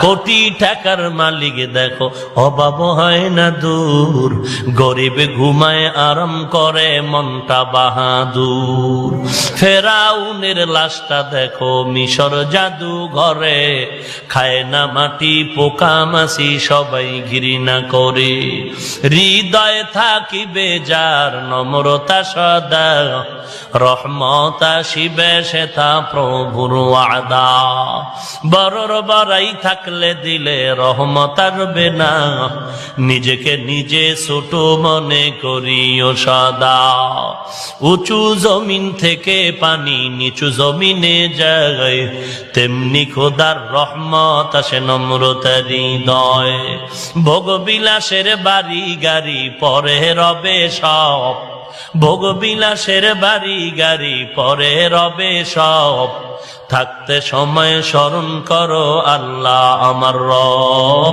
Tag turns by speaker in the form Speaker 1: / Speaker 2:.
Speaker 1: কোটি টাকার মালিক দেখো অভাব হয় না দূর, গরিব ঘুমায় আরাম করে মনটা বাহাদুর। ফেরাউনের লাশটা দেখো মিশর জাদু ঘরে, খায় না মাটি পোকা মাছি সবাই ঘৃণা করে। হৃদয়ে থাকিবে যার নম্রতা সদা, রহমত আসিবে সেথা প্রভুর ওয়াদা। বড়র বড়াই থাকলে দিলে রহমত আসবে না, নিজেকে নিজে ছোট মনে করিও সদা। উঁচু জমিন থেকে পানি নিচু জমিনে যায়, তেমনি খোদার রহমত আসে নম্রতার হৃদয়। ভোগবিলাসের বাড়ি গাড়ি পরে রবে সব, ভোগবিলাসের বাড়ি গাড়ি পরে রবে সব, থাকতে সময় স্মরণ করো আল্লাহ আমার রব।